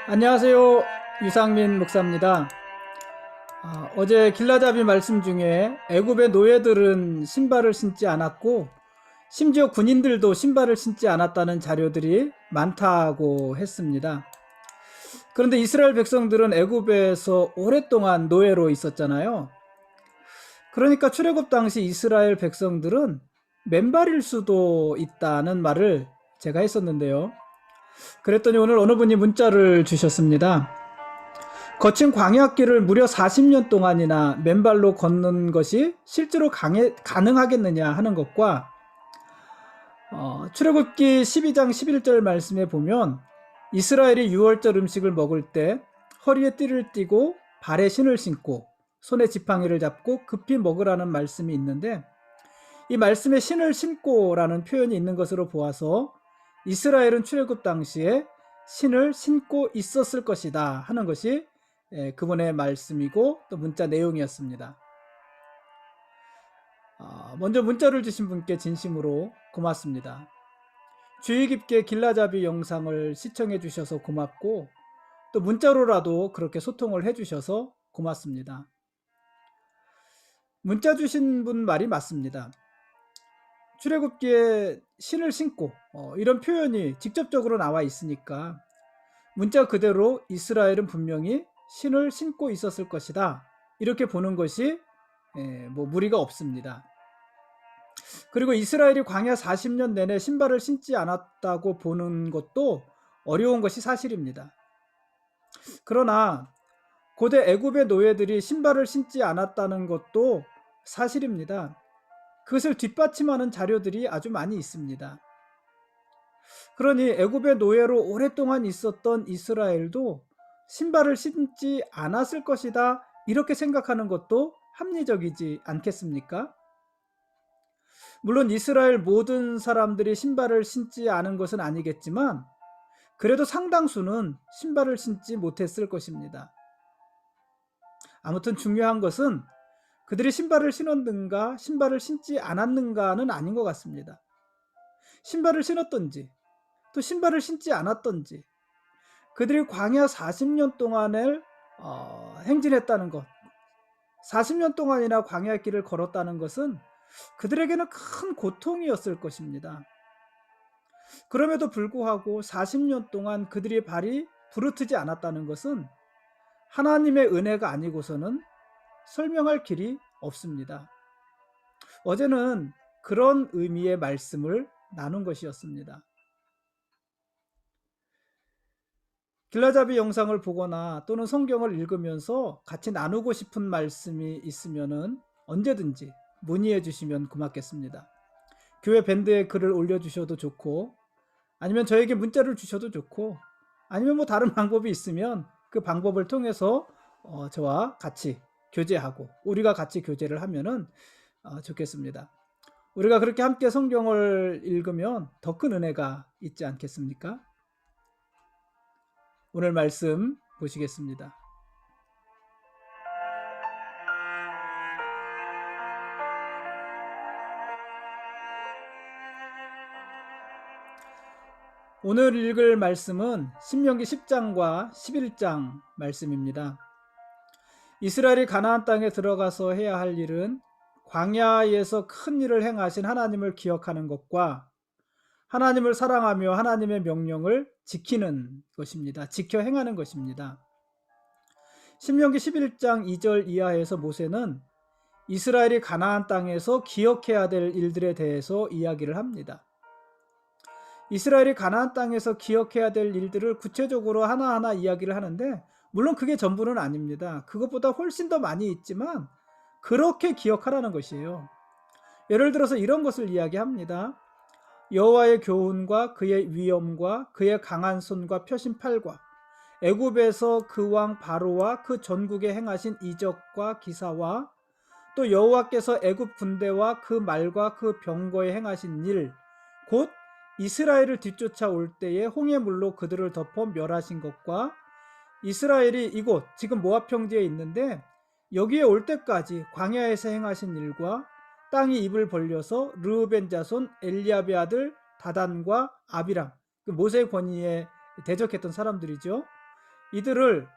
안녕하세요. 유상민 목사입니다. 어제 길라잡이 말씀 중에 애굽의 노예들은 신발을 신지 않았고 심지어 군인들도 신발을 신지 않았다는 자료들이 많다고 했습니다. 그런데 이스라엘 백성들은 애굽에서 오랫동안 노예로 있었잖아요. 그러니까 출애굽 당시 이스라엘 백성들은 맨발일 수도 있다는 말을 제가 했었는데요. 그랬더니 오늘 어느 분이 문자를 주셨습니다. 거친 광야길을 무려 40년 동안이나 맨발로 걷는 것이 실제로 가능하겠느냐 하는 것과 출애굽기 12장 11절 말씀에 보면 이스라엘이 유월절 음식을 먹을 때 허리에 띠를 띠고 발에 신을 신고 손에 지팡이를 잡고 급히 먹으라는 말씀이 있는데, 이 말씀에 신을 신고라는 표현이 있는 것으로 보아서 이스라엘은 출애굽 당시에 신을 신고 있었을 것이다 하는 것이 그분의 말씀이고 또 문자 내용이었습니다. 먼저 문자를 주신 분께 진심으로 고맙습니다. 주의 깊게 길라잡이 영상을 시청해 주셔서 고맙고 또 문자로라도 그렇게 소통을 해 주셔서 고맙습니다. 문자 주신 분 말이 맞습니다. 출애굽기에 신을 신고 이런 표현이 직접적으로 나와 있으니까 문자 그대로 이스라엘은 분명히 신을 신고 있었을 것이다, 이렇게 보는 것이 무리가 없습니다. 그리고 이스라엘이 광야 40년 내내 신발을 신지 않았다고 보는 것도 어려운 것이 사실입니다. 그러나 고대 애굽의 노예들이 신발을 신지 않았다는 것도 사실입니다. 그것을 뒷받침하는 자료들이 아주 많이 있습니다. 그러니 애굽의 노예로 오랫동안 있었던 이스라엘도 신발을 신지 않았을 것이다, 이렇게 생각하는 것도 합리적이지 않겠습니까? 물론 이스라엘 모든 사람들이 신발을 신지 않은 것은 아니겠지만 그래도 상당수는 신발을 신지 못했을 것입니다. 아무튼 중요한 것은 그들이 신발을 신었는가 신발을 신지 않았는가는 아닌 것 같습니다. 신발을 신었던지 또 신발을 신지 않았던지 그들이 광야 40년 동안을 행진했다는 것, 40년 동안이나 광야 길을 걸었다는 것은 그들에게는 큰 고통이었을 것입니다. 그럼에도 불구하고 40년 동안 그들의 발이 부르트지 않았다는 것은 하나님의 은혜가 아니고서는 설명할 길이 없습니다. 어제는 그런 의미의 말씀을 나눈 것이었습니다. 길라잡이 영상을 보거나 또는 성경을 읽으면서 같이 나누고 싶은 말씀이 있으면 언제든지 문의해 주시면 고맙겠습니다. 교회 밴드에 글을 올려주셔도 좋고, 아니면 저에게 문자를 주셔도 좋고, 아니면 다른 방법이 있으면 그 방법을 통해서 저와 같이 교제하고 우리가 같이 교제를 하면은 좋겠습니다. 우리가 그렇게 함께 성경을 읽으면 더 큰 은혜가 있지 않겠습니까? 오늘 말씀 보시겠습니다. 오늘 읽을 말씀은 신명기 10장과 11장 말씀입니다. 이스라엘이 가나안 땅에 들어가서 해야 할 일은 광야에서 큰 일을 행하신 하나님을 기억하는 것과 하나님을 사랑하며 하나님의 명령을 지키는 것입니다. 지켜 행하는 것입니다. 신명기 11장 2절 이하에서 모세는 이스라엘이 가나안 땅에서 기억해야 될 일들에 대해서 이야기를 합니다. 이스라엘이 가나안 땅에서 기억해야 될 일들을 구체적으로 하나하나 이야기를 하는데, 물론 그게 전부는 아닙니다. 그것보다 훨씬 더 많이 있지만 그렇게 기억하라는 것이에요. 예를 들어서 이런 것을 이야기합니다. 여호와의 교훈과 그의 위엄과 그의 강한 손과 펴신 팔과 애굽에서 그 왕 바로와 그 전국에 행하신 이적과 기사와 또 여호와께서 애굽 군대와 그 말과 그 병거에 행하신 일, 곧 이스라엘을 뒤쫓아 올 때에 홍해 물로 그들을 덮어 멸하신 것과 이스라엘이 이곳 지금 모압 평지에 있는데 여기에 올 때까지 광야에서 행하신 일과 땅이 입을 벌려서 르우벤 자손 엘리압의 아들 다단과 아비람, 모세의 권위에 대적했던 사람들이죠. 이들을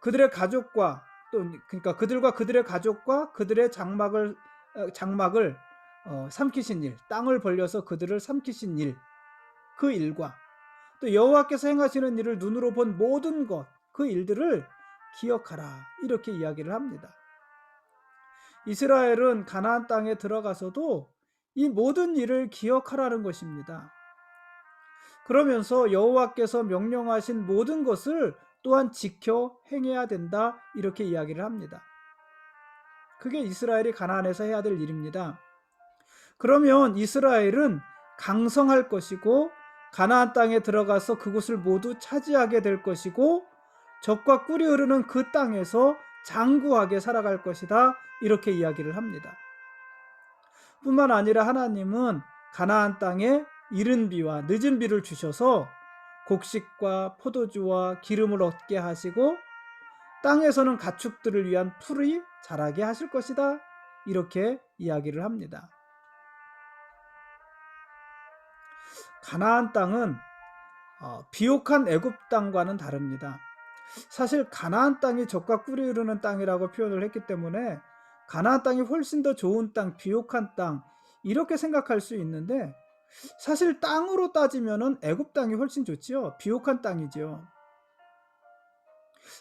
그들의 가족과 또 그러니까 그들과 그들의 가족과 그들의 장막을 삼키신 일, 땅을 벌려서 그들을 삼키신 일, 그 일과 또 여호와께서 행하시는 일을 눈으로 본 모든 것, 그 일들을 기억하라, 이렇게 이야기를 합니다. 이스라엘은 가나안 땅에 들어가서도 이 모든 일을 기억하라는 것입니다. 그러면서 여호와께서 명령하신 모든 것을 또한 지켜 행해야 된다, 이렇게 이야기를 합니다. 그게 이스라엘이 가나안에서 해야 될 일입니다. 그러면 이스라엘은 강성할 것이고 가나안 땅에 들어가서 그곳을 모두 차지하게 될 것이고 젖과 꿀이 흐르는 그 땅에서 장구하게 살아갈 것이다, 이렇게 이야기를 합니다. 뿐만 아니라 하나님은 가나안 땅에 이른 비와 늦은 비를 주셔서 곡식과 포도주와 기름을 얻게 하시고 땅에서는 가축들을 위한 풀이 자라게 하실 것이다, 이렇게 이야기를 합니다. 가나안 땅은 비옥한 애굽 땅과는 다릅니다. 사실 가나안 땅이 젖과 꿀이 흐르는 땅이라고 표현을 했기 때문에 가나안 땅이 훨씬 더 좋은 땅, 비옥한 땅, 이렇게 생각할 수 있는데 사실 땅으로 따지면은 애굽 땅이 훨씬 좋지요. 비옥한 땅이지요.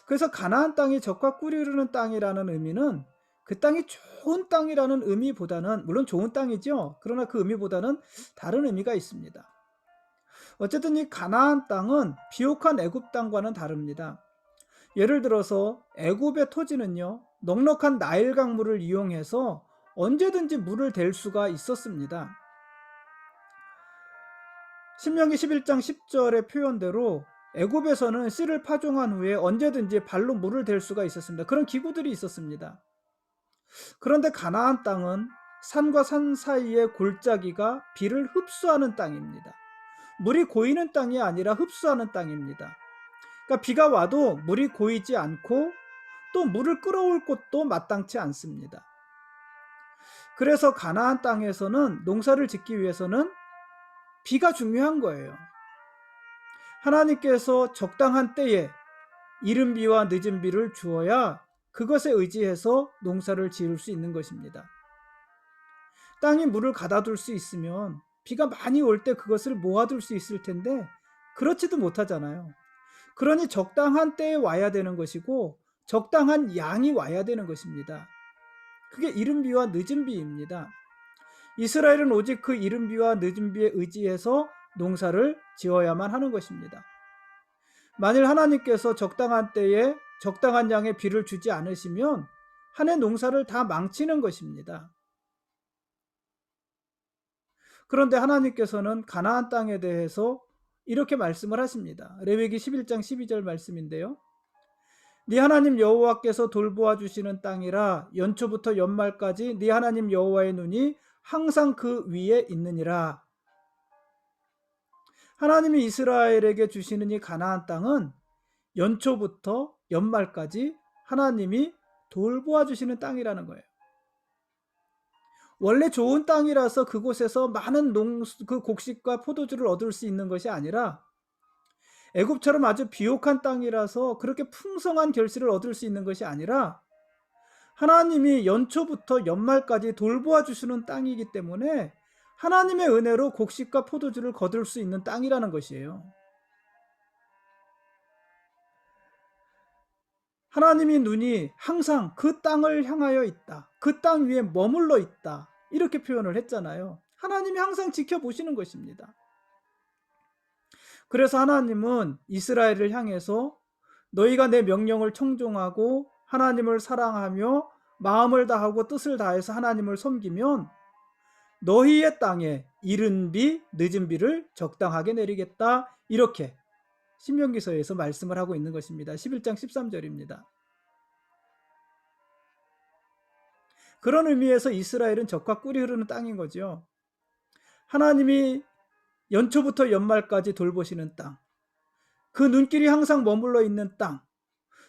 그래서 가나안 땅이 젖과 꿀이 흐르는 땅이라는 의미는 그 땅이 좋은 땅이라는 의미보다는, 물론 좋은 땅이죠. 그러나 그 의미보다는 다른 의미가 있습니다. 어쨌든 이 가나안 땅은 비옥한 애굽 땅과는 다릅니다. 예를 들어서 애굽의 토지는요, 넉넉한 나일 강물을 이용해서 언제든지 물을 댈 수가 있었습니다. 신명기 11장 10절의 표현대로 애굽에서는 씨를 파종한 후에 언제든지 발로 물을 댈 수가 있었습니다. 그런 기구들이 있었습니다. 그런데 가나안 땅은 산과 산 사이의 골짜기가 비를 흡수하는 땅입니다. 물이 고이는 땅이 아니라 흡수하는 땅입니다. 그러니까 비가 와도 물이 고이지 않고 또 물을 끌어올 곳도 마땅치 않습니다. 그래서 가나안 땅에서는 농사를 짓기 위해서는 비가 중요한 거예요. 하나님께서 적당한 때에 이른 비와 늦은 비를 주어야 그것에 의지해서 농사를 지을 수 있는 것입니다. 땅이 물을 가다둘 수 있으면 비가 많이 올 때 그것을 모아둘 수 있을 텐데 그렇지도 못하잖아요. 그러니 적당한 때에 와야 되는 것이고 적당한 양이 와야 되는 것입니다. 그게 이른 비와 늦은 비입니다. 이스라엘은 오직 그 이른 비와 늦은 비에 의지해서 농사를 지어야만 하는 것입니다. 만일 하나님께서 적당한 때에 적당한 양의 비를 주지 않으시면 한 해 농사를 다 망치는 것입니다. 그런데 하나님께서는 가나안 땅에 대해서 이렇게 말씀을 하십니다. 레위기 11장 12절 말씀인데요. 네 하나님 여호와께서 돌보아 주시는 땅이라 연초부터 연말까지 네 하나님 여호와의 눈이 항상 그 위에 있느니라. 하나님이 이스라엘에게 주시는 이 가나안 땅은 연초부터 연말까지 하나님이 돌보아 주시는 땅이라는 거예요. 원래 좋은 땅이라서 그곳에서 많은 그 곡식과 포도주를 얻을 수 있는 것이 아니라 애굽처럼 아주 비옥한 땅이라서 그렇게 풍성한 결실을 얻을 수 있는 것이 아니라 하나님이 연초부터 연말까지 돌보아 주시는 땅이기 때문에 하나님의 은혜로 곡식과 포도주를 거둘 수 있는 땅이라는 것이에요. 하나님의 눈이 항상 그 땅을 향하여 있다. 그 땅 위에 머물러 있다. 이렇게 표현을 했잖아요. 하나님이 항상 지켜보시는 것입니다. 그래서 하나님은 이스라엘을 향해서 너희가 내 명령을 청종하고 하나님을 사랑하며 마음을 다하고 뜻을 다해서 하나님을 섬기면 너희의 땅에 이른 비, 늦은 비를 적당하게 내리겠다. 이렇게 신명기서에서 말씀을 하고 있는 것입니다. 11장 13절입니다. 그런 의미에서 이스라엘은 젖과 꿀이 흐르는 땅인 거죠. 하나님이 연초부터 연말까지 돌보시는 땅, 그 눈길이 항상 머물러 있는 땅.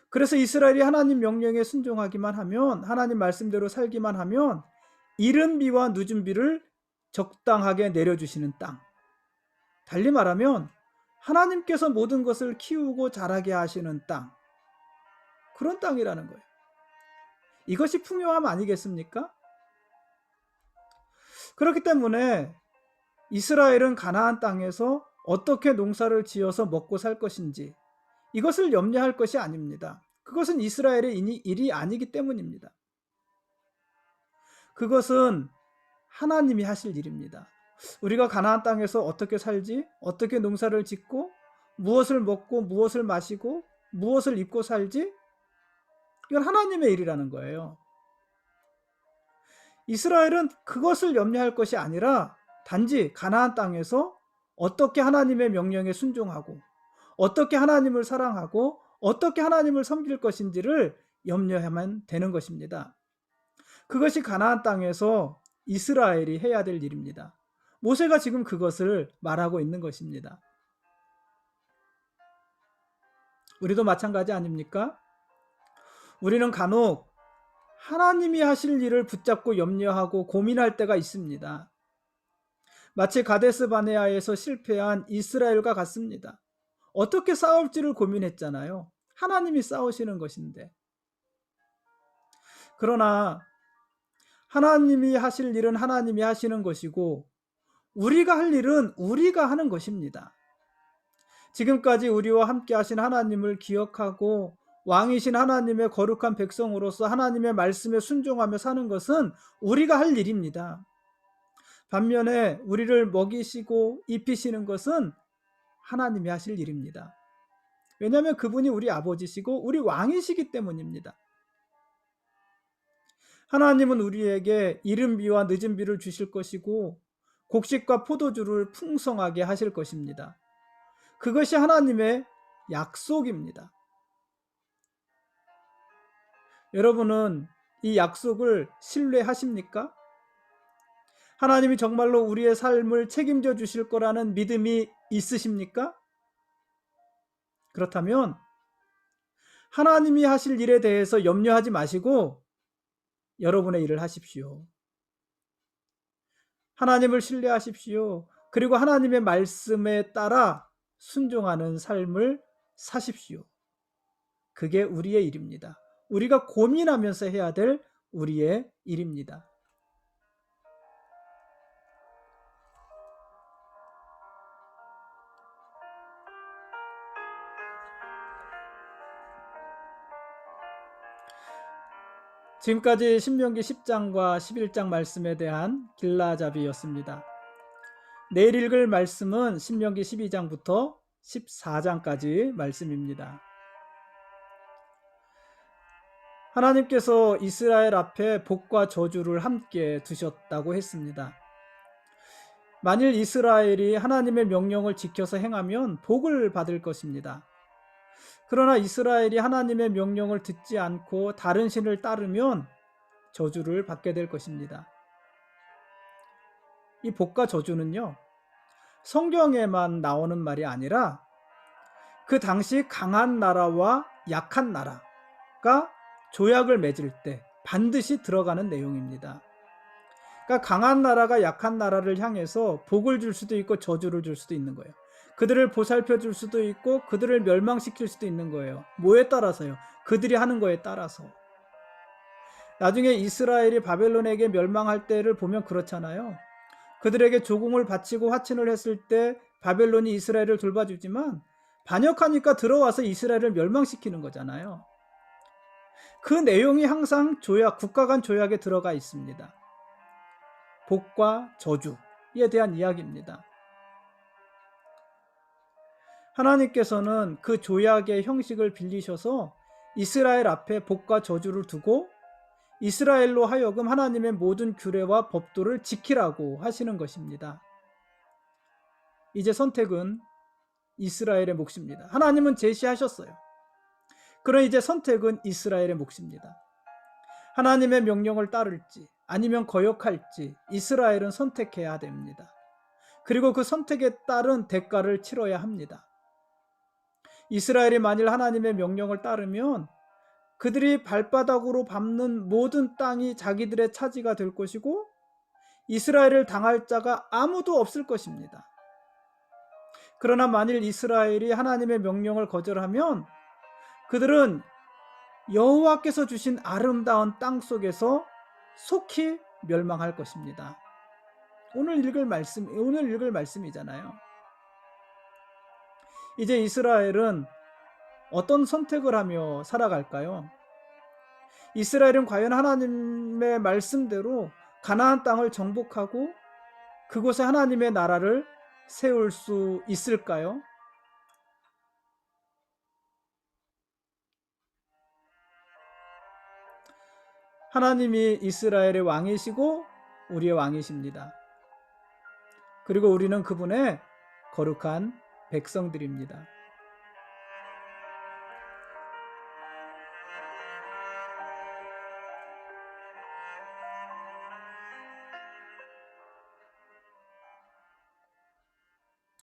그래서 이스라엘이 하나님 명령에 순종하기만 하면, 하나님 말씀대로 살기만 하면 이른 비와 늦은 비를 적당하게 내려주시는 땅. 달리 말하면 하나님께서 모든 것을 키우고 자라게 하시는 땅, 그런 땅이라는 거예요. 이것이 풍요함 아니겠습니까? 그렇기 때문에 이스라엘은 가나안 땅에서 어떻게 농사를 지어서 먹고 살 것인지 이것을 염려할 것이 아닙니다. 그것은 이스라엘의 일이 아니기 때문입니다. 그것은 하나님이 하실 일입니다. 우리가 가나안 땅에서 어떻게 살지, 어떻게 농사를 짓고, 무엇을 먹고, 무엇을 마시고, 무엇을 입고 살지, 이건 하나님의 일이라는 거예요. 이스라엘은 그것을 염려할 것이 아니라 단지 가나안 땅에서 어떻게 하나님의 명령에 순종하고, 어떻게 하나님을 사랑하고, 어떻게 하나님을 섬길 것인지를 염려하면 되는 것입니다. 그것이 가나안 땅에서 이스라엘이 해야 될 일입니다. 모세가 지금 그것을 말하고 있는 것입니다. 우리도 마찬가지 아닙니까? 우리는 간혹 하나님이 하실 일을 붙잡고 염려하고 고민할 때가 있습니다. 마치 가데스 바네아에서 실패한 이스라엘과 같습니다. 어떻게 싸울지를 고민했잖아요. 하나님이 싸우시는 것인데. 그러나 하나님이 하실 일은 하나님이 하시는 것이고 우리가 할 일은 우리가 하는 것입니다. 지금까지 우리와 함께 하신 하나님을 기억하고 왕이신 하나님의 거룩한 백성으로서 하나님의 말씀에 순종하며 사는 것은 우리가 할 일입니다. 반면에 우리를 먹이시고 입히시는 것은 하나님이 하실 일입니다. 왜냐하면 그분이 우리 아버지시고 우리 왕이시기 때문입니다. 하나님은 우리에게 이른 비와 늦은 비를 주실 것이고 곡식과 포도주를 풍성하게 하실 것입니다. 그것이 하나님의 약속입니다. 여러분은 이 약속을 신뢰하십니까? 하나님이 정말로 우리의 삶을 책임져 주실 거라는 믿음이 있으십니까? 그렇다면 하나님이 하실 일에 대해서 염려하지 마시고 여러분의 일을 하십시오. 하나님을 신뢰하십시오. 그리고 하나님의 말씀에 따라 순종하는 삶을 사십시오. 그게 우리의 일입니다. 우리가 고민하면서 해야 될 우리의 일입니다. 지금까지 신명기 10장과 11장 말씀에 대한 길라잡이였습니다. 내일 읽을 말씀은 신명기 12장부터 14장까지 말씀입니다. 하나님께서 이스라엘 앞에 복과 저주를 함께 두셨다고 했습니다. 만일 이스라엘이 하나님의 명령을 지켜서 행하면 복을 받을 것입니다. 그러나 이스라엘이 하나님의 명령을 듣지 않고 다른 신을 따르면 저주를 받게 될 것입니다. 이 복과 저주는요, 성경에만 나오는 말이 아니라 그 당시 강한 나라와 약한 나라가 조약을 맺을 때 반드시 들어가는 내용입니다. 그러니까 강한 나라가 약한 나라를 향해서 복을 줄 수도 있고 저주를 줄 수도 있는 거예요. 그들을 보살펴 줄 수도 있고 그들을 멸망시킬 수도 있는 거예요. 뭐에 따라서요? 그들이 하는 거에 따라서. 나중에 이스라엘이 바벨론에게 멸망할 때를 보면 그렇잖아요. 그들에게 조공을 바치고 화친을 했을 때 바벨론이 이스라엘을 돌봐주지만 반역하니까 들어와서 이스라엘을 멸망시키는 거잖아요. 그 내용이 항상 국가 간 조약에 들어가 있습니다. 복과 저주에 대한 이야기입니다. 하나님께서는 그 조약의 형식을 빌리셔서 이스라엘 앞에 복과 저주를 두고 이스라엘로 하여금 하나님의 모든 규례와 법도를 지키라고 하시는 것입니다. 이제 선택은 이스라엘의 몫입니다. 하나님은 제시하셨어요. 그럼 이제 선택은 이스라엘의 몫입니다. 하나님의 명령을 따를지 아니면 거역할지 이스라엘은 선택해야 됩니다. 그리고 그 선택에 따른 대가를 치러야 합니다. 이스라엘이 만일 하나님의 명령을 따르면 그들이 발바닥으로 밟는 모든 땅이 자기들의 차지가 될 것이고 이스라엘을 당할 자가 아무도 없을 것입니다. 그러나 만일 이스라엘이 하나님의 명령을 거절하면 그들은 여호와께서 주신 아름다운 땅 속에서 속히 멸망할 것입니다. 오늘 읽을 말씀이잖아요. 이제 이스라엘은 어떤 선택을 하며 살아갈까요? 이스라엘은 과연 하나님의 말씀대로 가나안 땅을 정복하고 그곳에 하나님의 나라를 세울 수 있을까요? 하나님이 이스라엘의 왕이시고 우리의 왕이십니다. 그리고 우리는 그분의 거룩한 백성들입니다.